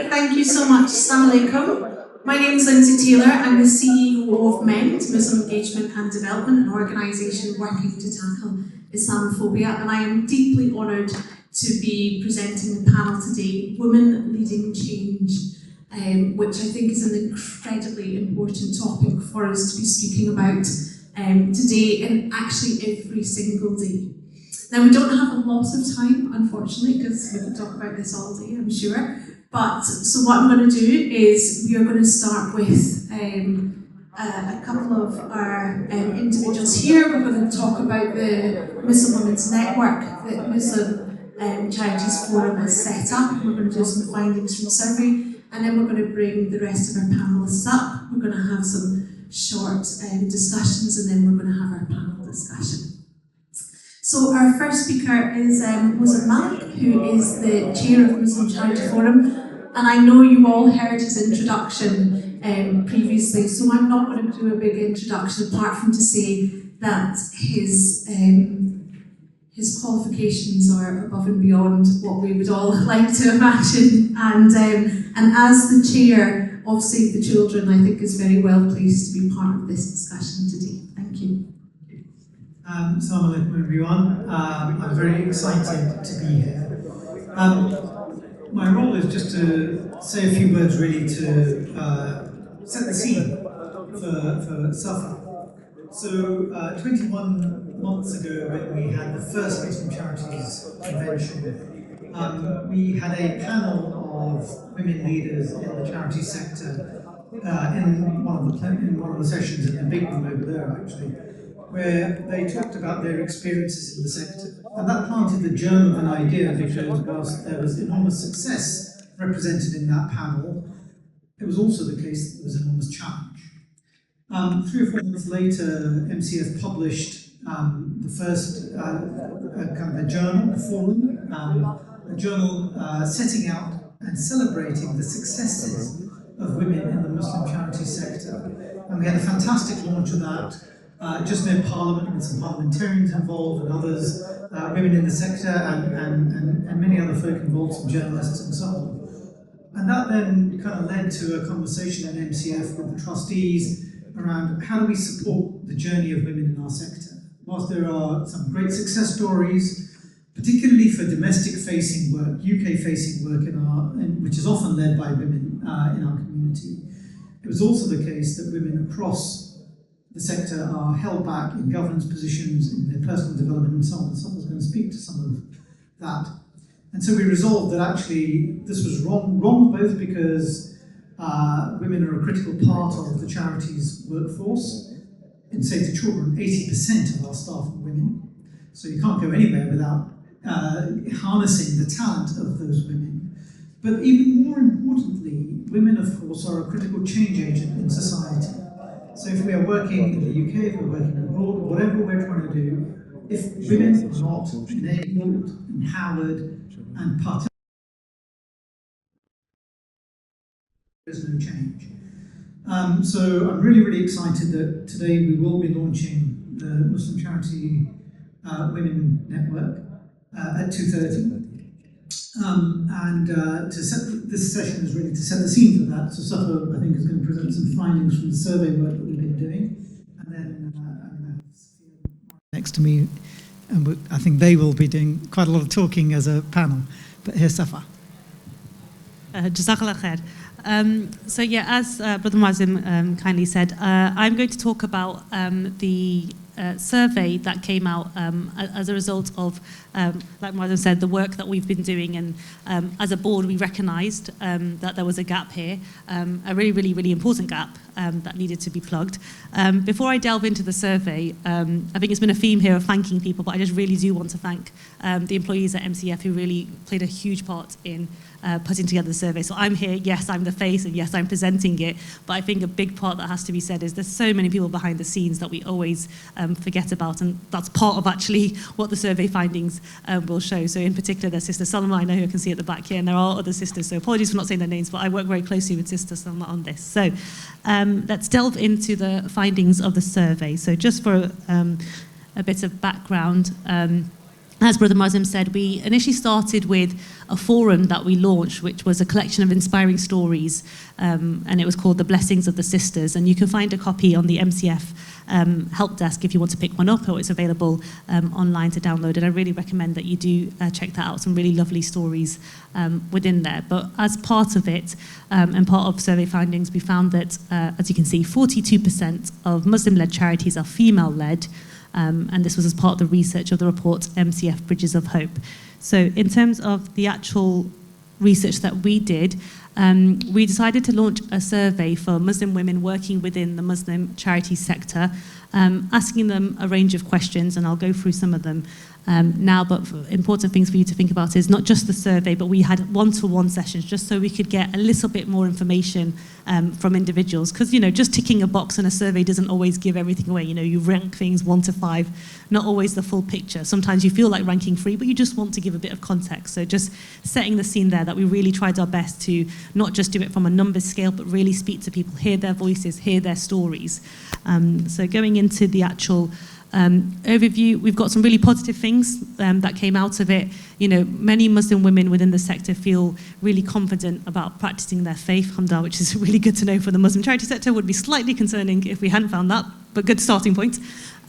Great, thank you so much. Assalamu alaikum. My name is Linsay Taylor. I'm the CEO of MEND, Muslim Engagement and Development, an organisation working to tackle Islamophobia, and I am deeply honoured to be presenting the panel today, Women Leading Change, which I think is an incredibly important topic for us to be speaking about today and actually every single day. Now, we don't have a lot of time, unfortunately, because we could talk about this all day, I'm sure. But so what I'm going to do is we are going to start with a couple of our individuals here. We're going to talk about the Muslim Women's Network that MuslimCharitiesForum has set up. We're going to do some findings from the survey, and then we're going to bring the rest of our panelists up. We're going to have some short discussions, and then we're going to have our panel discussion. So our first speaker is Moazzam Malik, who is the chair of Muslim Charity Forum, and I know you all heard his introduction previously, so I'm not going to do a big introduction apart from to say that his qualifications are above and beyond what we would all like to imagine, and as the chair of Save the Children, I think is very well placed to be part of this discussion today. Thank you. Assalamu alaikum everyone. I'm very excited to be here. My role is just to say a few words really to set the scene for Saffa. So 21 months ago when we had the first Muslim Charities convention, we had a panel of women leaders in the charity sector in one of the sessions in the big room over there actually, where they talked about their experiences in the sector. And that planted the germ of an idea, because whilst there was enormous success represented in that panel, it was also the case that there was enormous challenge. 3 or 4 months later, MCF published the first kind of a journal, a forum, a journal setting out and celebrating the successes of women in the Muslim charity sector. And we had a fantastic launch of that. Just near Parliament, with some parliamentarians involved and others, women in the sector and many other folk involved, some journalists and so on. And that then kind of led to a conversation in MCF with the trustees around how do we support the journey of women in our sector. Whilst there are some great success stories, particularly for domestic-facing work, UK-facing work, which is often led by women in our community, it was also the case that women across the sector are held back in governance positions, in their personal development and so on. And someone's going to speak to some of that. And so we resolved that actually this was wrong both because women are a critical part of the charities workforce. In Save the Children, 80% of our staff are women. So you can't go anywhere without harnessing the talent of those women. But even more importantly, women of course are a critical change agent in society. So if we are working in the UK, if we're working abroad, whatever we're trying to do, if women are not enabled, empowered, and participate, there's no change. So I'm really excited that today we will be launching the Muslim Charity Women Network at 2:30. To set this session is really to set the scene for that. So Saffa, I think, is going to present some findings from the survey work that we've been doing, and then I'm going to have Sofia next to me, and I think they will be doing quite a lot of talking as a panel. But here's Saffa. Jazakallah khair. So yeah, as Brother Moazzam kindly said, I'm going to talk about the survey that came out as a result of, like Moazzam said, the work that we've been doing, and as a board we recognised that there was a gap here, a really important gap that needed to be plugged. Before I delve into the survey, I think it's been a theme here of thanking people, but I just really do want to thank the employees at MCF who really played a huge part in putting together the survey. So I'm here, yes, I'm the face, and yes, I'm presenting it, but I think a big part that has to be said is there's so many people behind the scenes that we always forget about, and that's part of actually what the survey findings will show. So in particular, there's Sister Salma, I know who I can see at the back here, and there are other sisters, so apologies for not saying their names, but I work very closely with Sister Salma on this. So let's delve into the findings of the survey. So just for a bit of background, as Brother Moazzam said, we initially started with a forum that we launched, which was a collection of inspiring stories, and it was called The Blessings of the Sisters. And you can find a copy on the MCF help desk if you want to pick one up, or it's available online to download. And I really recommend that you do check that out. Some really lovely stories within there. But as part of it, and part of survey findings, we found that, as you can see, 42% of Muslim-led charities are female-led. And this was as part of the research of the report MCF Bridges of Hope. So in terms of the actual research that we did, we decided to launch a survey for Muslim women working within the Muslim charity sector, asking them a range of questions, and I'll go through some of them now, but important things for you to think about is not just the survey, but we had one-to-one sessions just so we could get a little bit more information from individuals, because, you know, just ticking a box on a survey doesn't always give everything away. You know, you rank things 1 to 5, not always the full picture. Sometimes you feel like ranking 3, but you just want to give a bit of context. So just setting the scene there, that we really tried our best to not just do it from a numbers scale, but really speak to people, hear their voices, hear their stories. So going into the actual overview, we've got some really positive things that came out of it. You know, many Muslim women within the sector feel really confident about practicing their faith, alhamdulillah, which is really good to know for the Muslim charity sector. Would be slightly concerning if we hadn't found that, but good starting point.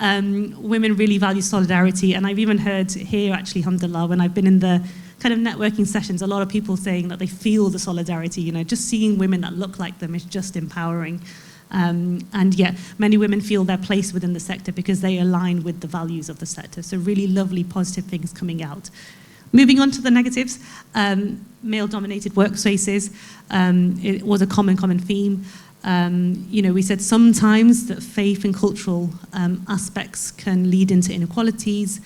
Women really value solidarity, and I've even heard here, actually, alhamdulillah, when I've been in the kind of networking sessions, a lot of people saying that they feel the solidarity. You know, just seeing women that look like them is just empowering. And yet many women feel their place within the sector because they align with the values of the sector. So really lovely positive things coming out. Moving on to the negatives, male-dominated workspaces, it was a common theme. You know, we said sometimes that faith and cultural aspects can lead into inequalities,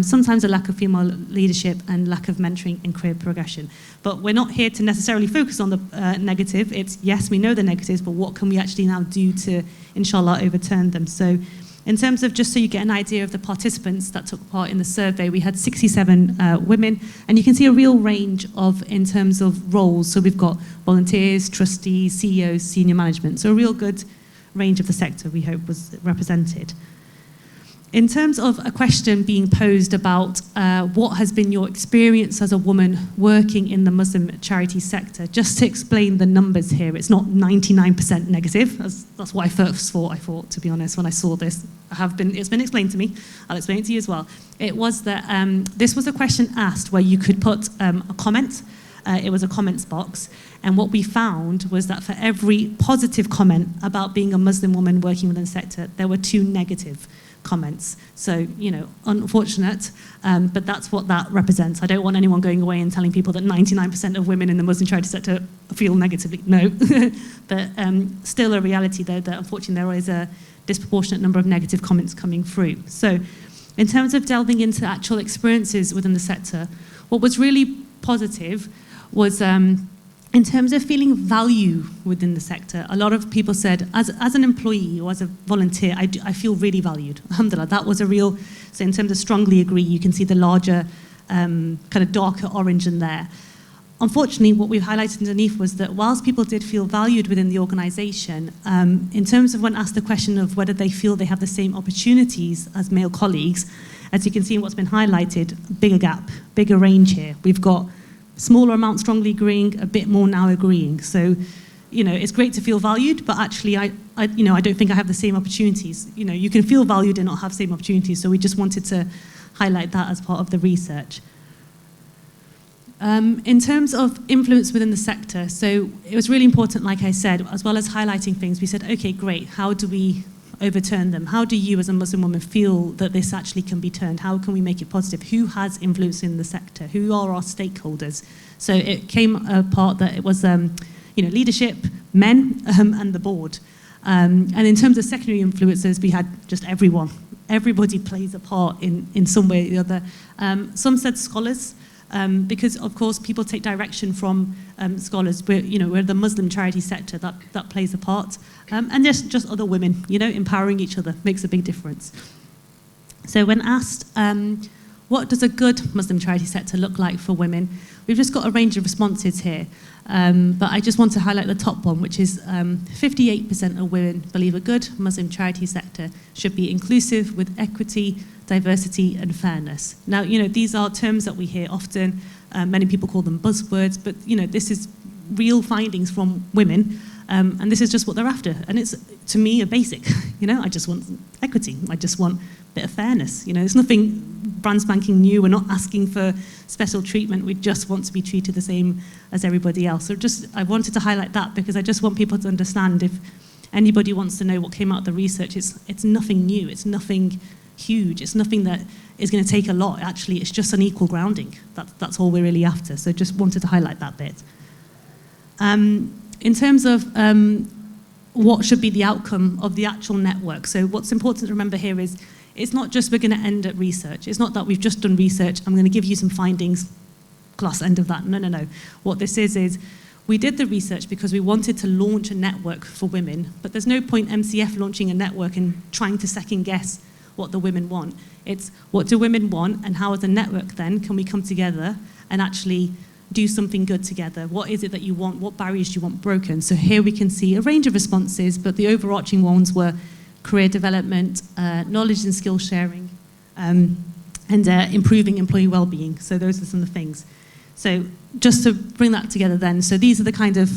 sometimes a lack of female leadership and lack of mentoring and career progression. But we're not here to necessarily focus on the negative. It's, yes, we know the negatives, but what can we actually now do to, inshallah, overturn them? So in terms of, just so you get an idea of the participants that took part in the survey, we had 67 women, and you can see a real range of, in terms of roles. So we've got volunteers, trustees, CEOs, senior management. So a real good range of the sector, we hope, was represented. In terms of a question being posed about what has been your experience as a woman working in the Muslim charity sector, just to explain the numbers here, it's not 99% negative. That's what I first thought, to be honest, when I saw this. It's been explained to me. I'll explain it to you as well. It was that this was a question asked where you could put a comment. It was a comments box. And what we found was that for every positive comment about being a Muslim woman working within the sector, there were 2 negative comments. So, you know, unfortunate, but that's what that represents. I don't want anyone going away and telling people that 99% of women in the Muslim charity sector feel negatively. No. But still a reality, though, that unfortunately there is a disproportionate number of negative comments coming through. So in terms of delving into actual experiences within the sector, what was really positive was in terms of feeling value within the sector. A lot of people said, as an employee or as a volunteer, I feel really valued. Alhamdulillah, that was a real, so in terms of strongly agree, you can see the larger, kind of darker orange in there. Unfortunately, what we've highlighted underneath was that whilst people did feel valued within the organisation, in terms of when asked the question of whether they feel they have the same opportunities as male colleagues, as you can see in what's been highlighted, bigger gap, bigger range here. We've got smaller amount strongly agreeing, a bit more now agreeing. So, you know, it's great to feel valued, but actually I don't think I have the same opportunities. You know, you can feel valued and not have the same opportunities. So we just wanted to highlight that as part of the research. In terms of influence within the sector, so it was really important, like I said, as well as highlighting things, we said, okay, great, how do we overturn them? How do you as a Muslim woman feel that this actually can be turned? How can we make it positive? Who has influence in the sector? Who are our stakeholders? So it came apart that it was leadership, men, and the board. And in terms of secondary influencers, we had just everyone. Everybody plays a part in some way or the other. Some said scholars, because of course people take direction from scholars. We're the Muslim charity sector that plays a part, and just other women, empowering each other makes a big difference. So when asked, what does a good Muslim charity sector look like for women? We've just got a range of responses here, but I just want to highlight the top one, which is 58% of women believe a good Muslim charity sector should be inclusive with equity, diversity and fairness. Now, these are terms that we hear often. Many people call them buzzwords, but, this is real findings from women, and this is just what they're after. And it's, to me, a basic. I just want equity. I just want a bit of fairness. It's nothing brand spanking new. We're not asking for special treatment. We just want to be treated the same as everybody else. So I wanted to highlight that because I just want people to understand, if anybody wants to know what came out of the research, it's nothing new. It's nothing huge. It's nothing that is going to take a lot. Actually, it's just an equal grounding. That's all we're really after. So just wanted to highlight that bit. In terms of what should be the outcome of the actual network. So what's important to remember here is it's not just we're going to end at research. It's not that we've just done research, I'm going to give you some findings, class, end of that. No. What this is we did the research because we wanted to launch a network for women, but there's no point MCF launching a network and trying to second guess what the women want. It's what do women want, and how as a network then can we come together and actually do something good together? What is it that you want? What barriers do you want broken? So here we can see a range of responses, but the overarching ones were career development, knowledge and skill sharing, and improving employee well-being. So those are some of the things. So just to bring that together then, so these are the kind of,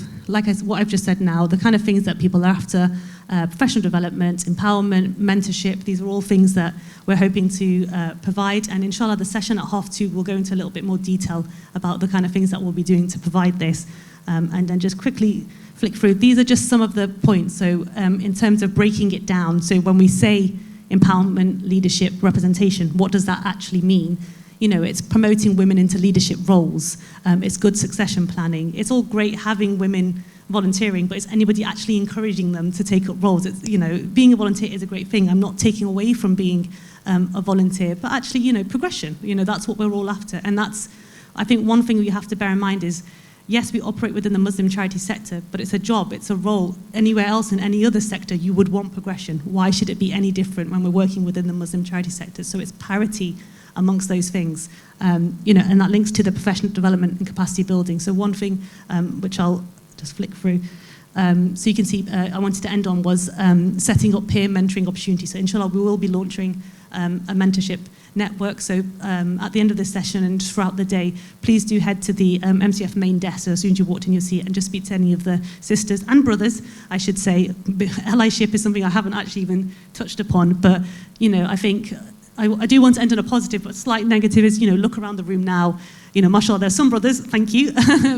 what I've just said now, the kind of things that people are after, professional development, empowerment, mentorship. These are all things that we're hoping to provide. And inshallah, the session at 2:30 will go into a little bit more detail about the kind of things that we'll be doing to provide this. And then just quickly flick through. These are just some of the points. So in terms of breaking it down, so when we say empowerment, leadership, representation, what does that actually mean? It's promoting women into leadership roles. It's good succession planning. It's all great having women volunteering, but is anybody actually encouraging them to take up roles? It's, being a volunteer is a great thing. I'm not taking away from being a volunteer, but actually, progression. That's what we're all after. And that's, I think, one thing we have to bear in mind is, yes, we operate within the Muslim charity sector, but it's a job, it's a role. Anywhere else in any other sector, you would want progression. Why should it be any different when we're working within the Muslim charity sector? So it's parity amongst those things, and that links to the professional development and capacity building. So one thing, which I'll just flick through, so you can see I wanted to end on was setting up peer mentoring opportunities. So inshallah, we will be launching a mentorship network. So at the end of this session and just throughout the day, please do head to the MCF main desk. So as soon as you walked in, you'll see it, and just speak to any of the sisters and brothers, I should say. Allyship is something I haven't actually even touched upon, but I think I do want to end on a positive, but slight negative is, look around the room now. Mashallah, there's some brothers, thank you,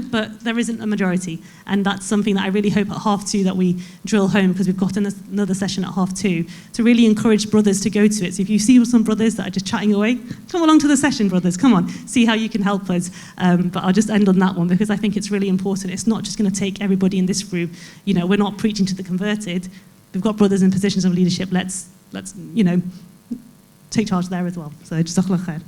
but there isn't a majority. And that's something that I really hope at 2:30 that we drill home, because we've got another session at 2:30 to really encourage brothers to go to it. So if you see some brothers that are just chatting away, come along to the session, brothers, come on, see how you can help us. But I'll just end on that one, because I think it's really important. It's not just going to take everybody in this room. We're not preaching to the converted. We've got brothers in positions of leadership. Let's take charge there as well. So jazakallah khair.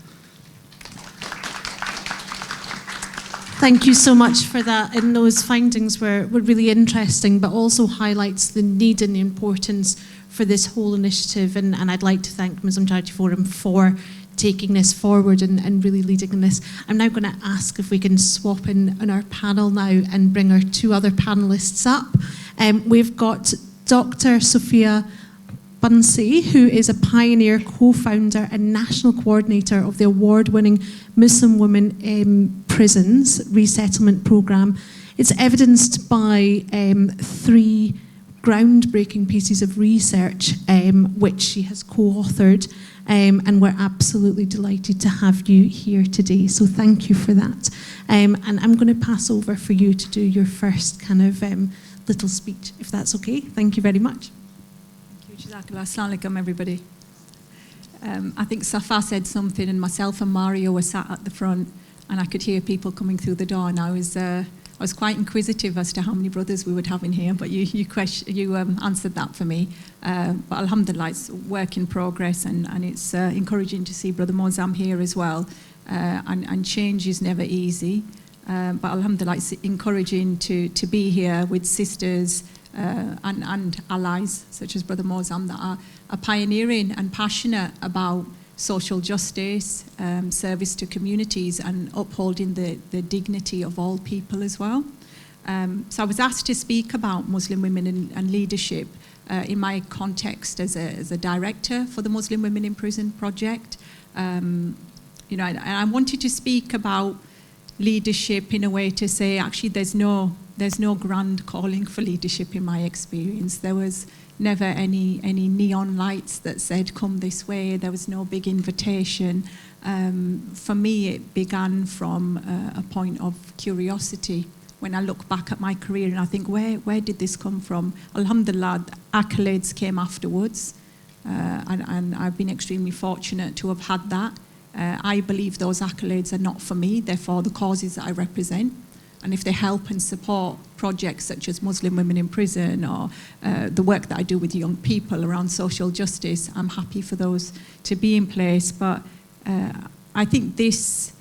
Thank you so much for that. And those findings were really interesting, but also highlights the need and the importance for this whole initiative. And I'd like to thank Muslim Charity Forum for taking this forward and really leading in this. I'm now going to ask if we can swap in on our panel now and bring our two other panellists up. We've got Dr. Sofia Buncy, who is a pioneer, co-founder and national coordinator of the award-winning Muslim Women in Prisons resettlement programme. It's evidenced by 3 groundbreaking pieces of research which she has co-authored, and we're absolutely delighted to have you here today. So thank you for that. And I'm going to pass over for you to do your first kind of little speech, if that's okay. Thank you very much. Assalamu alaikum, everybody. I think Saffa said something, and myself and Maaria were sat at the front, and I could hear people coming through the door, and I was quite inquisitive as to how many brothers we would have in here, but you answered that for me. But alhamdulillah, it's work in progress, and it's encouraging to see Brother Moazzam here as well. And change is never easy, but alhamdulillah, it's encouraging to be here with sisters and allies such as Brother Moazzam that are pioneering and passionate about social justice, service to communities, and upholding the dignity of all people as well. So I was asked to speak about Muslim women and leadership in my context as a director for the Muslim Women in Prison project. And I wanted to speak about leadership in a way to say, actually, there's no grand calling for leadership in my experience. There was never any neon lights that said, come this way. There was no big invitation. For me, it began from a point of curiosity. When I look back at my career and I think, where did this come from? Alhamdulillah, accolades came afterwards. And I've been extremely fortunate to have had that. I believe those accolades are not for me, they're for the causes that I represent. And if they help and support projects such as Muslim Women in Prison or the work that I do with young people around social justice, I'm happy for those to be in place. But I think this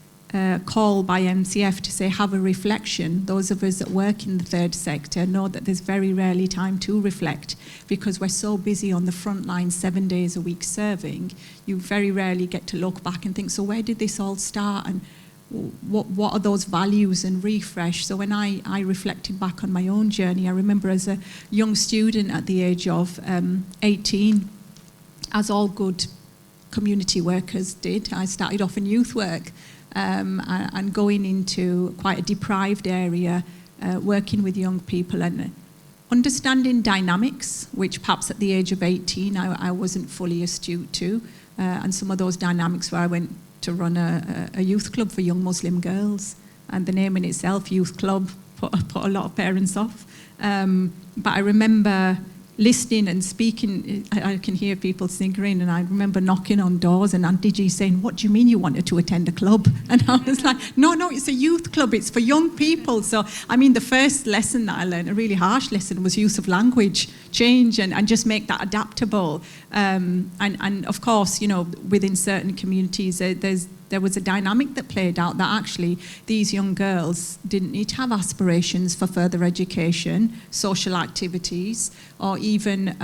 call by MCF to say have a reflection, those of us that work in the third sector know that there's very rarely time to reflect because we're so busy on the front line 7 days a week serving. You very rarely get to look back and think, so where did this all start and what are those values and refresh? So when I reflected back on my own journey, I remember as a young student at the age of 18, as all good community workers did, I started off in youth work. And going into quite a deprived area, working with young people and understanding dynamics, which perhaps at the age of 18 I wasn't fully astute to, and some of those dynamics where I went to run a youth club for young Muslim girls, and the name in itself, youth club, put a lot of parents off. But I remember listening and speaking, I can hear people sniggering, and I remember knocking on doors and Auntie G saying, what do you mean you wanted to attend a club? And I was like, no, it's a youth club, it's for young people. So, I mean, the first lesson that I learned, a really harsh lesson, was use of language, change and just make that adaptable. And of course, within certain communities, there was a dynamic that played out that actually these young girls didn't need to have aspirations for further education, social activities, or even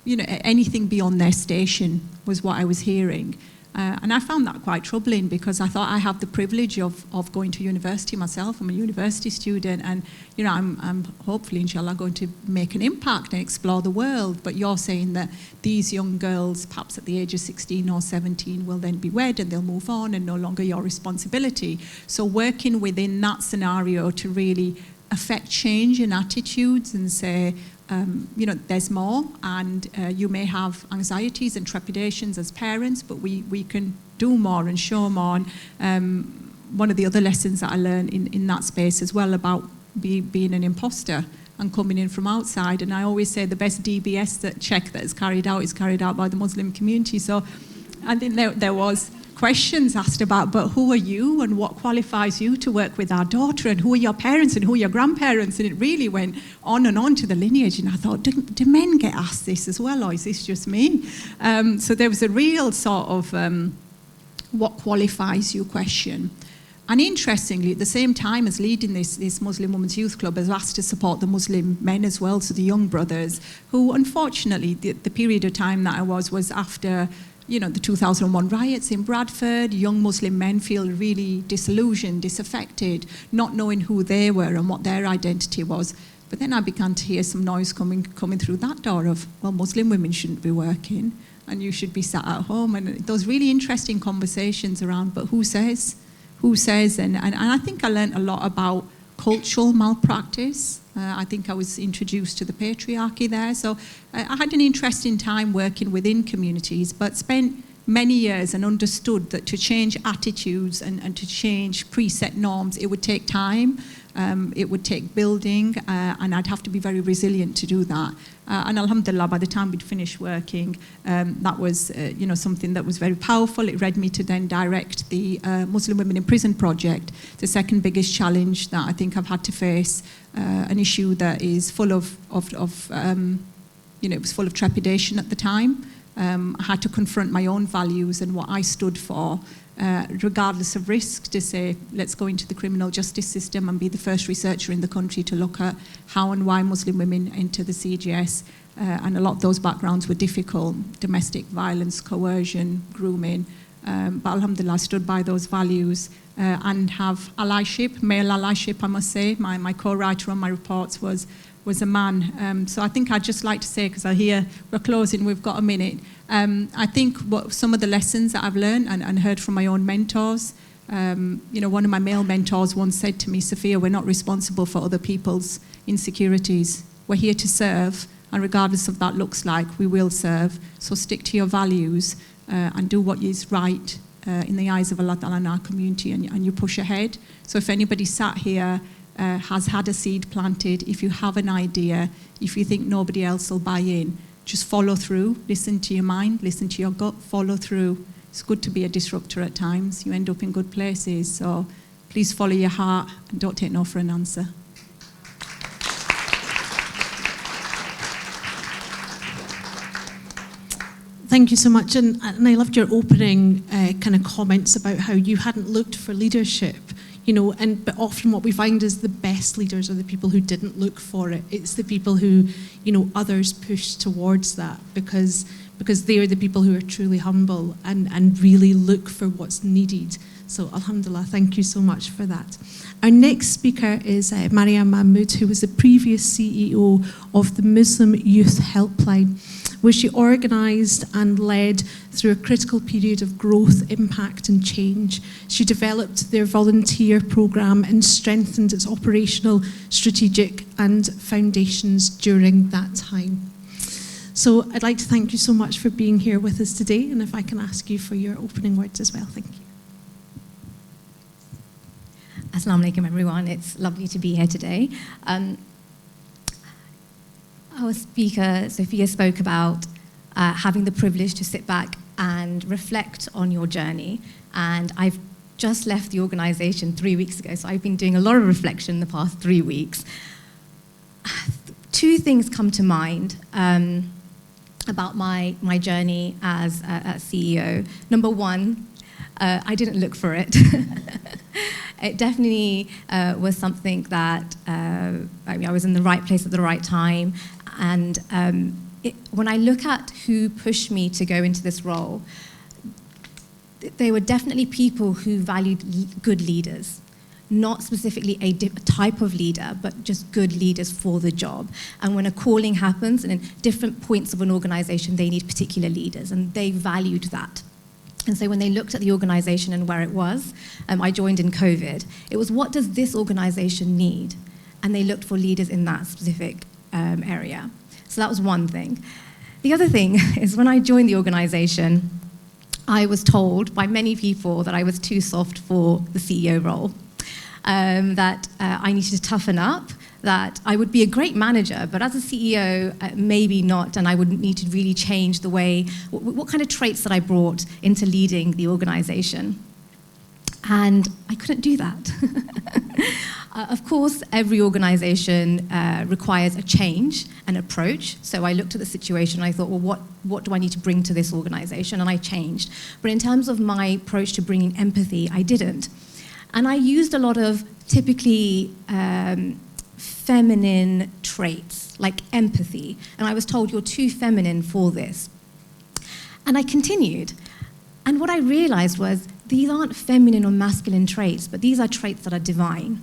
anything beyond their station was what I was hearing. And I found that quite troubling because I thought I have the privilege of going to university myself. I'm a university student and, I'm hopefully, inshallah, going to make an impact and explore the world. But you're saying that these young girls, perhaps at the age of 16 or 17, will then be wed and they'll move on and no longer your responsibility. So working within that scenario to really affect change in attitudes and say, there's more, and you may have anxieties and trepidations as parents, but we can do more and show more. And one of the other lessons that I learned in that space as well about being an imposter and coming in from outside. And I always say the best DBS check that is carried out by the Muslim community. So I think there was questions asked about, but who are you and what qualifies you to work with our daughter, and who are your parents and who are your grandparents? And it really went on and on to the lineage, and I thought, do men get asked this as well, or is this just me? So there was a real sort of what qualifies you question. And interestingly, at the same time as leading this Muslim Women's Youth Club, I was asked to support the Muslim men as well, so the young brothers, who unfortunately, the period of time that I was after the 2001 riots in Bradford. Young Muslim men feel really disillusioned, disaffected, not knowing who they were and what their identity was. But then I began to hear some noise coming through that door of, well, Muslim women shouldn't be working and you should be sat at home. And those really interesting conversations around, but who says? Who says? And I think I learned a lot about cultural malpractice. I think I was introduced to the patriarchy there. So I had an interesting time working within communities, but spent many years and understood that to change attitudes and to change preset norms, it would take time, it would take building, and I'd have to be very resilient to do that. And alhamdulillah, by the time we'd finished working, that was something that was very powerful. It led me to then direct the Muslim Women in Prison project, the second biggest challenge that I think I've had to face, an issue that is full of it was full of trepidation at the time. I had to confront my own values and what I stood for, regardless of risk, to say, let's go into the criminal justice system and be the first researcher in the country to look at how and why Muslim women enter the CJS. And a lot of those backgrounds were difficult: domestic violence, coercion, grooming. But alhamdulillah, I stood by those values and have allyship, male allyship, I must say. My co-writer on my reports was was a man. So I think I'd just like to say, because I hear we're closing, we've got a minute. I think what some of the lessons that I've learned and heard from my own mentors, one of my male mentors once said to me, Sophia, we're not responsible for other people's insecurities. We're here to serve, and regardless of what that looks like, we will serve. So stick to your values and do what is right in the eyes of Allah Ta'ala in our community, and you push ahead. So if anybody sat here has had a seed planted, if you have an idea, if you think nobody else will buy in, just follow through, listen to your mind, listen to your gut, follow through. It's good to be a disruptor at times. You end up in good places. So please follow your heart and don't take no for an answer. Thank you so much. And I loved your opening kind of comments about how you hadn't looked for leadership. But often what we find is the best leaders are the people who didn't look for it. It's the people who, others push towards that because they are the people who are truly humble and really look for what's needed. So alhamdulillah, thank you so much for that. Our next speaker is Maaria Mahmood, who was the previous CEO of the Muslim Youth Helpline, where she organised and led through a critical period of growth, impact and change. She developed their volunteer programme and strengthened its operational, strategic and foundations during that time. So I'd like to thank you so much for being here with us today, and if I can ask you for your opening words as well. Thank you. Assalamu alaikum, everyone. It's lovely to be here today. Our speaker, Sophia, spoke about having the privilege to sit back and reflect on your journey. And I've just left the organisation 3 weeks ago, so I've been doing a lot of reflection in the past 3 weeks. Two things come to mind about my journey as a CEO. Number one, I didn't look for it. It definitely was something that I was in the right place at the right time. And when I look at who pushed me to go into this role, they were definitely people who valued good leaders, not specifically a type of leader, but just good leaders for the job. And when a calling happens, and in different points of an organization, they need particular leaders, and they valued that. And so when they looked at the organization and where it was, I joined in COVID. It was, what does this organization need? And they looked for leaders in that specific area. So that was one thing. The other thing is, when I joined the organization, I was told by many people that I was too soft for the CEO role, that I needed to toughen up, that I would be a great manager, but as a CEO, maybe not, and I would need to really change the way, what kind of traits that I brought into leading the organization. And I couldn't do that. Of course, every organization requires a change, an approach. So I looked at the situation and I thought, well, what do I need to bring to this organization? And I changed. But in terms of my approach to bringing empathy, I didn't. And I used a lot of typically feminine traits, like empathy. And I was told, you're too feminine for this. And I continued. And what I realized was, these aren't feminine or masculine traits, but these are traits that are divine.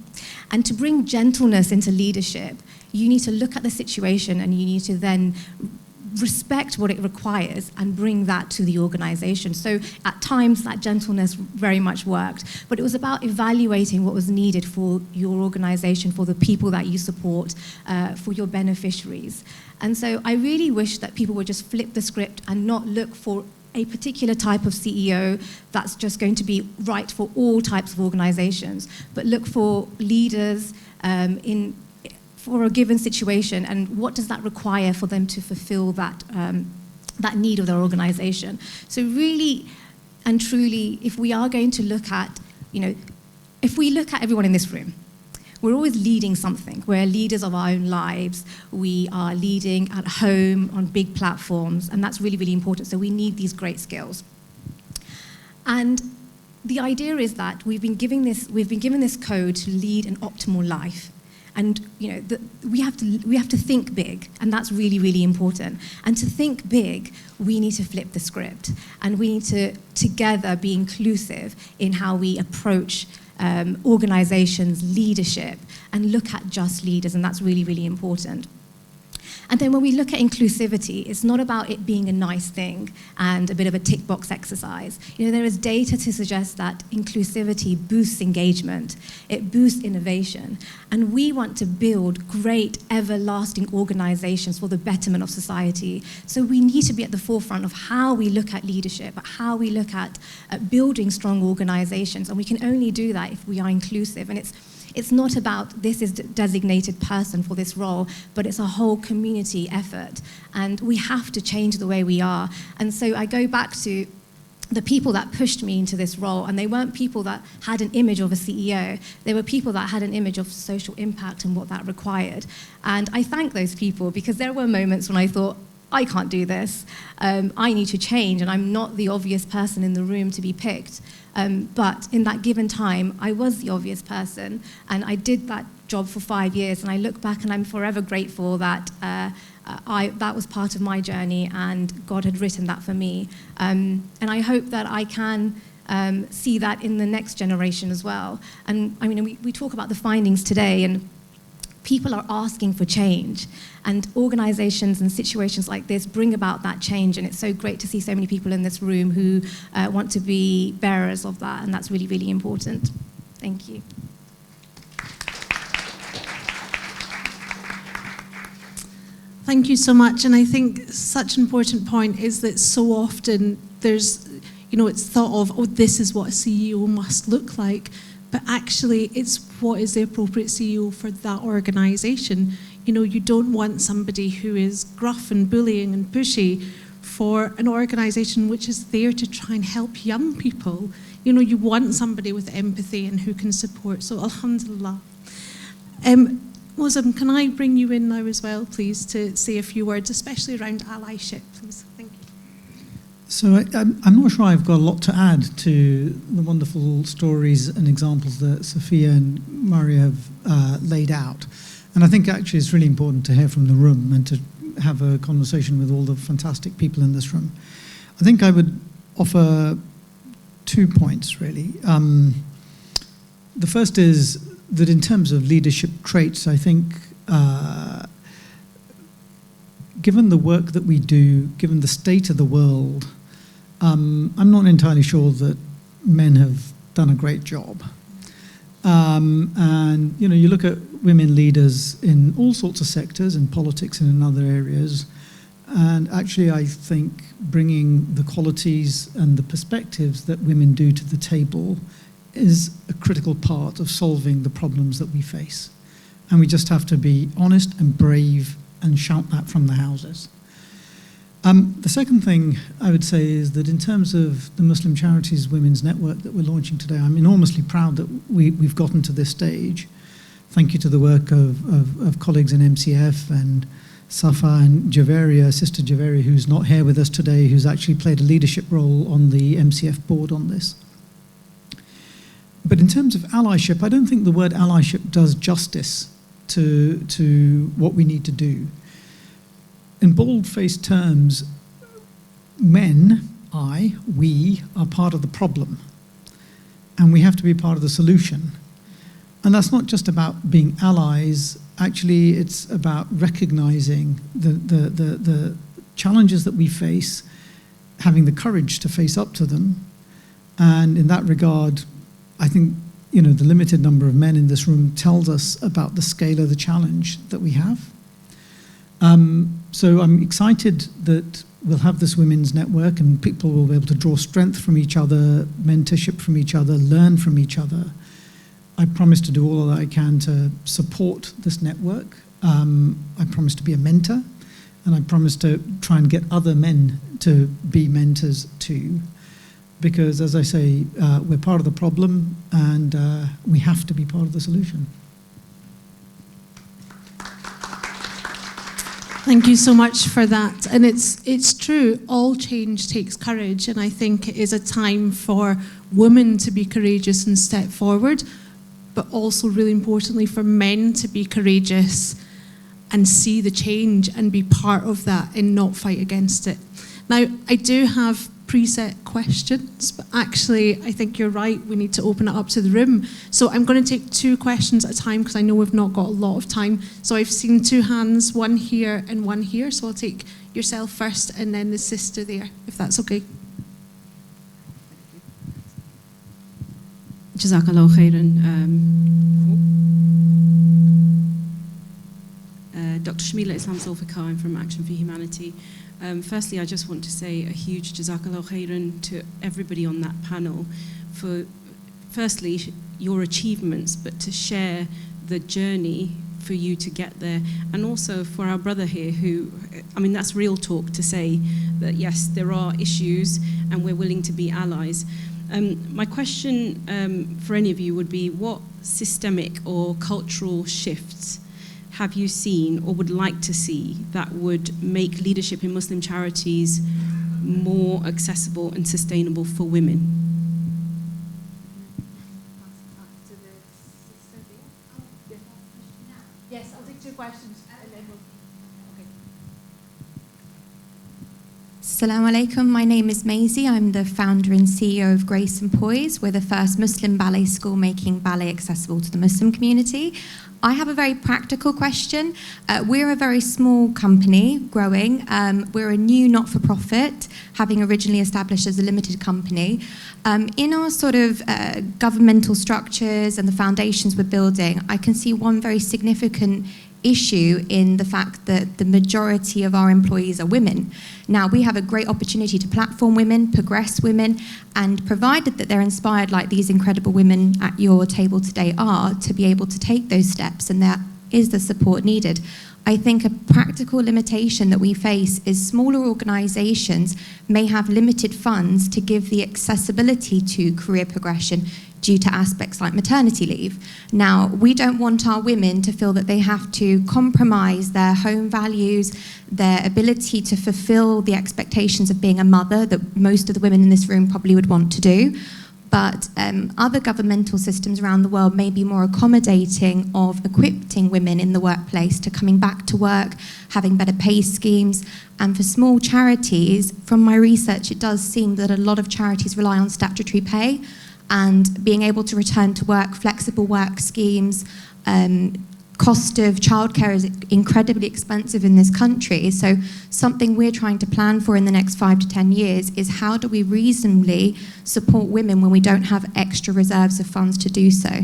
And to bring gentleness into leadership, you need to look at the situation and you need to then respect what it requires and bring that to the organization. So at times that gentleness very much worked, but it was about evaluating what was needed for your organization, for the people that you support, for your beneficiaries. And so I really wish that people would just flip the script and not look for a particular type of CEO that's just going to be right for all types of organizations, but look for leaders for a given situation, and what does that require for them to fulfill that need of their organization. So really and truly, if we are going to look at, if we look at everyone in this room, we're always leading something. We're leaders of our own lives. We are leading at home on big platforms, and that's really, really important. So we need these great skills. And the idea is that we've been given this code to lead an optimal life. And we have to think big, and that's really, really important. And to think big, we need to flip the script, and we need to together be inclusive in how we approach organizations, leadership, and look at just leaders, and that's really, really important. And then when we look at inclusivity, it's not about it being a nice thing and a bit of a tick box exercise. There is data to suggest that inclusivity boosts engagement, it boosts innovation, and we want to build great, everlasting organizations for the betterment of society. So we need to be at the forefront of how we look at leadership, how we look at building strong organizations, and we can only do that if we are inclusive. And it's not about this is designated person for this role, but it's a whole community effort. And we have to change the way we are. And so I go back to the people that pushed me into this role, and they weren't people that had an image of a CEO. They were people that had an image of social impact and what that required. And I thank those people, because there were moments when I thought, I can't do this. I need to change, and I'm not the obvious person in the room to be picked. But in that given time, I was the obvious person, and I did that job for 5 years, and I look back and I'm forever grateful that that was part of my journey, and God had written that for me. And I hope that I can see that in the next generation as well. And I mean, we talk about the findings today, and people are asking for change, and organizations and situations like this bring about that change, and it's so great to see so many people in this room who want to be bearers of that, and that's really, really important. Thank you. Thank you so much. And I think such an important point is that so often there's, it's thought of, oh, this is what a CEO must look like. But actually, it's what is the appropriate CEO for that organisation. You don't want somebody who is gruff and bullying and pushy for an organisation which is there to try and help young people. You want somebody with empathy and who can support. So, alhamdulillah. Moazzam, can I bring you in now as well, please, to say a few words, especially around allyship, please? Thank you. So I'm not sure I've got a lot to add to the wonderful stories and examples that Sofia and Maaria have laid out. And I think actually it's really important to hear from the room and to have a conversation with all the fantastic people in this room. I think I would offer 2 points, really. The first is that in terms of leadership traits, I think given the work that we do, given the state of the world, I'm not entirely sure that men have done a great job. And you look at women leaders in all sorts of sectors, in politics and in other areas, and actually I think bringing the qualities and the perspectives that women do to the table is a critical part of solving the problems that we face. And we just have to be honest and brave and shout that from the houses. The second thing I would say is that in terms of the Muslim Charities Women's Network that we're launching today, I'm enormously proud that we've gotten to this stage. Thank you to the work of colleagues in MCF and Saffa and Javeria, Sister Javeria, who's not here with us today, who's actually played a leadership role on the MCF board on this. But in terms of allyship, I don't think the word allyship does justice to what we need to do. In bold-faced terms, men, we are part of the problem, and we have to be part of the solution. And that's not just about being allies. Actually, it's about recognizing the challenges that we face, having the courage to face up to them. And in that regard, I think the limited number of men in this room tells us about the scale of the challenge that we have. So I'm excited that we'll have this women's network and people will be able to draw strength from each other, mentorship from each other, learn from each other. I promise to do all that I can to support this network. I promise to be a mentor, and I promise to try and get other men to be mentors too. Because, as I say, we're part of the problem, and we have to be part of the solution. Thank you so much for that. And it's true, all change takes courage, and I think it is a time for women to be courageous and step forward, but also really importantly for men to be courageous and see the change and be part of that and not fight against it. Now, I do have preset questions, but actually I think you're right, we need to open it up to the room. So I'm going to take 2 questions at a time because I know we've not got a lot of time. So I've seen 2 hands, one here and one here, so I'll take yourself first and then the sister there, if that's okay. Jazakallah khairan. Dr. Shamila Islam Zulfikar, I'm from Action for Humanity. Firstly, I just want to say a huge Jazakallah khairan to everybody on that panel for, firstly, your achievements, but to share the journey for you to get there, and also for our brother here who, I mean, that's real talk to say that yes, there are issues and we're willing to be allies. My question for any of you would be, what systemic or cultural shifts have you seen or would like to see that would make leadership in Muslim charities more accessible and sustainable for women? Yes, I'll take 2 questions and then we'll... Assalamu alaikum, my name is Maisie. I'm the founder and CEO of Grace and Poise. We're the first Muslim ballet school making ballet accessible to the Muslim community. I have a very practical question. We're a very small company, growing. We're a new not-for-profit, having originally established as a limited company. In our sort of governmental structures and the foundations we're building, I can see one very significant issue in the fact that the majority of our employees are women. Now, we have a great opportunity to platform women, progress women, and provided that they're inspired like these incredible women at your table today are, to be able to take those steps, and there is the support needed. I think a practical limitation that we face is smaller organisations may have limited funds to give the accessibility to career progression due to aspects like maternity leave. Now, we don't want our women to feel that they have to compromise their home values, their ability to fulfil the expectations of being a mother that most of the women in this room probably would want to do. But other governmental systems around the world may be more accommodating of equipping women in the workplace to coming back to work, having better pay schemes. And for small charities, from my research, it does seem that a lot of charities rely on statutory pay, and being able to return to work, flexible work schemes, cost of childcare is incredibly expensive in this country. So something we're trying to plan for in the next 5 to 10 years is how do we reasonably support women when we don't have extra reserves of funds to do so?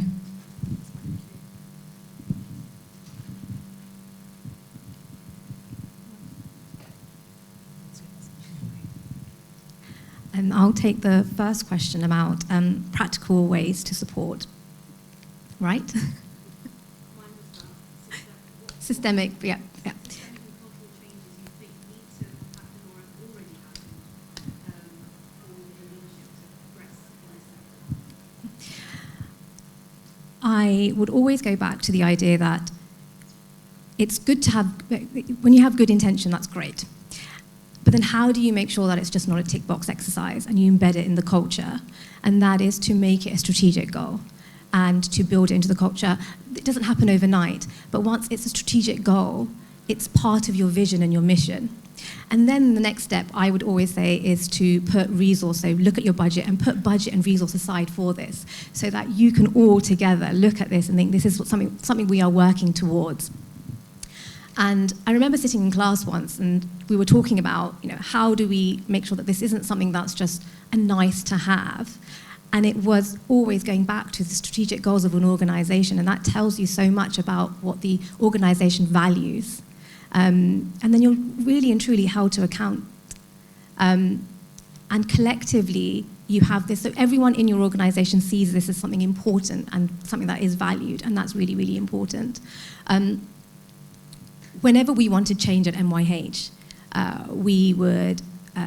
I'll take the first question about practical ways to support, right? Systemic, yeah. I would always go back to the idea that it's good to have, when you have good intention, that's great. But then how do you make sure that it's just not a tick box exercise and you embed it in the culture? And that is to make it a strategic goal and to build it into the culture. It doesn't happen overnight, but once it's a strategic goal, it's part of your vision and your mission. And then the next step, I would always say, is to put resource, so look at your budget and put budget and resource aside for this, so that you can all together look at this and think this is something we are working towards. And I remember sitting in class once and we were talking about, how do we make sure that this isn't something that's just a nice to have? And it was always going back to the strategic goals of an organization, and that tells you so much about what the organization values. And then you're really and truly held to account. And collectively, you have this, so everyone in your organization sees this as something important and something that is valued, and that's really, really important. Whenever we wanted change at MYH, we would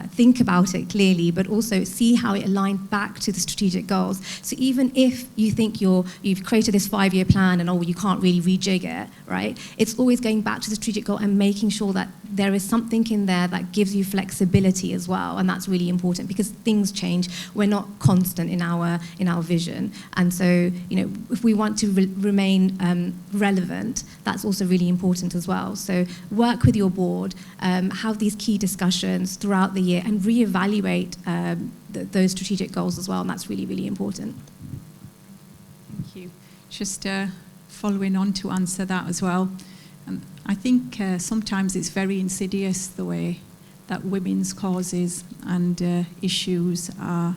think about it clearly, but also see how it aligned back to the strategic goals. So even if you think you've created this 5-year plan and you can't really rejig it, right? It's always going back to the strategic goal and making sure that there is something in there that gives you flexibility as well, and that's really important because things change. We're not constant in our vision, and so if we want to remain relevant, that's also really important as well. So work with your board, have these key discussions throughout the year and reevaluate those strategic goals as well, and that's really, really important. Thank you. Just following on to answer that as well, I think sometimes it's very insidious the way that women's causes and issues are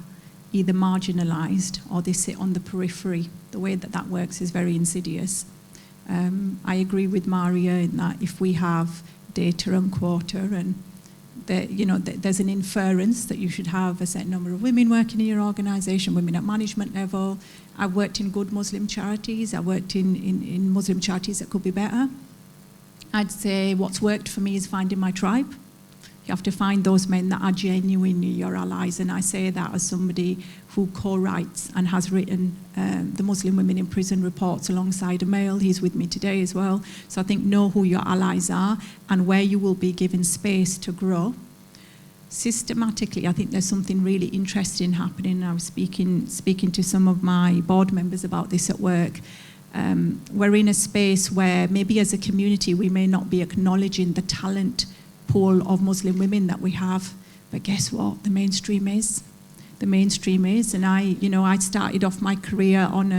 either marginalised or they sit on the periphery. The way that that works is very insidious. I agree with Maaria in that if we have data and quota and there's an inference that you should have a certain number of women working in your organisation, women at management level. I've worked in good Muslim charities. I worked in Muslim charities that could be better. I'd say what's worked for me is finding my tribe. You have to find those men that are genuinely your allies, and I say that as somebody who co-writes and has written the Muslim Women in Prison reports alongside a male. He's with me today as well. So I think know who your allies are and where you will be given space to grow. Systematically, I think there's something really interesting happening. I was speaking to some of my board members about this at work. We're in a space where maybe as a community we may not be acknowledging the talent pool of Muslim women that we have, but guess what? The mainstream is. The mainstream is, and I started off my career on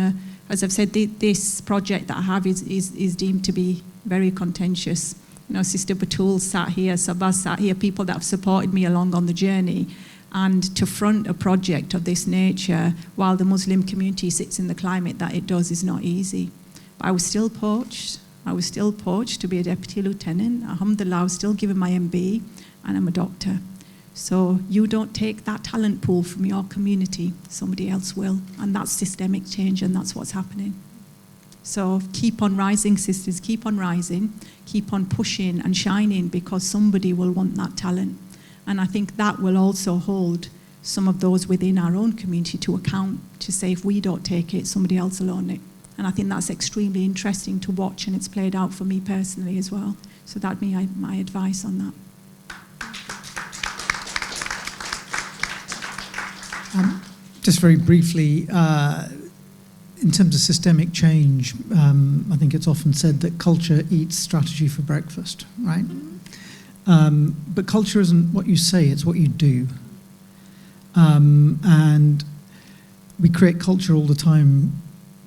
as I've said, this project that I have is deemed to be very contentious. Sister Batul sat here, Sabah sat here, people that have supported me along on the journey, and to front a project of this nature while the Muslim community sits in the climate that it does is not easy. But I was still poached. I was still poached to be a deputy lieutenant. Alhamdulillah, I was still given my MB, and I'm a doctor. So you don't take that talent pool from your community, somebody else will. And that's systemic change, and that's what's happening. So keep on rising, sisters, keep on rising, keep on pushing and shining, because somebody will want that talent. And I think that will also hold some of those within our own community to account, to say if we don't take it, somebody else will own it. And I think that's extremely interesting to watch, and it's played out for me personally as well. So that'd be my advice on that. Just very briefly, in terms of systemic change, I think it's often said that culture eats strategy for breakfast, right? But culture isn't what you say, it's what you do. And we create culture all the time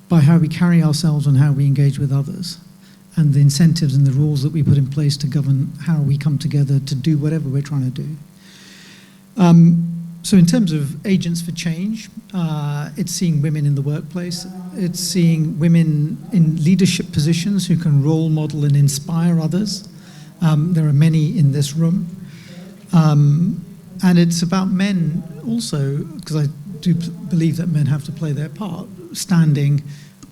by how we carry ourselves and how we engage with others, and the incentives and the rules that we put in place to govern how we come together to do whatever we're trying to do. So in terms of agents for change, it's seeing women in the workplace. It's seeing women in leadership positions who can role model and inspire others. There are many in this room. And it's about men also, because I do believe that men have to play their part, standing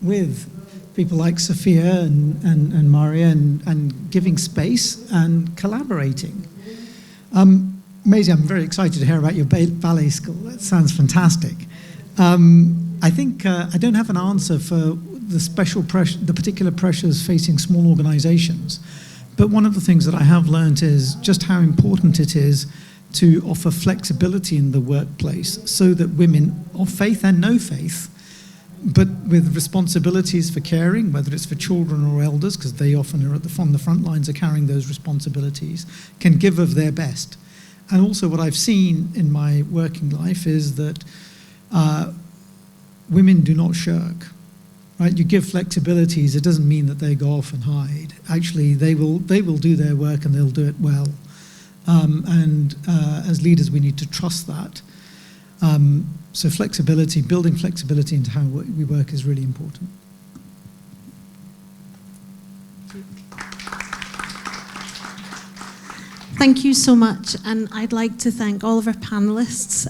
with people like Sofia and Maaria and giving space and collaborating. Maisie, I'm very excited to hear about your ballet school. That sounds fantastic. I think I don't have an answer for the particular pressures facing small organizations, but one of the things that I have learned is just how important it is to offer flexibility in the workplace so that women of faith and no faith, but with responsibilities for caring, whether it's for children or elders, because they often are on the front lines of carrying those responsibilities, can give of their best. And also what I've seen in my working life is that women do not shirk, right? You give flexibilities, it doesn't mean that they go off and hide. Actually, they will do their work and they'll do it well. And as leaders, we need to trust that. So flexibility, building flexibility into how we work is really important. Thank you so much, and I'd like to thank all of our panellists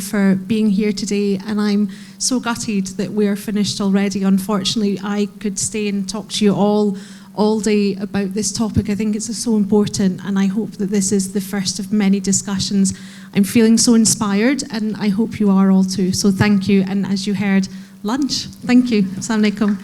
for being here today, and I'm so gutted that we're finished already. Unfortunately, I could stay and talk to you all day about this topic. I think it's so important, and I hope that this is the first of many discussions. I'm feeling so inspired, and I hope you are all too. So thank you, and as you heard, lunch. Thank you. Assalamu alaikum.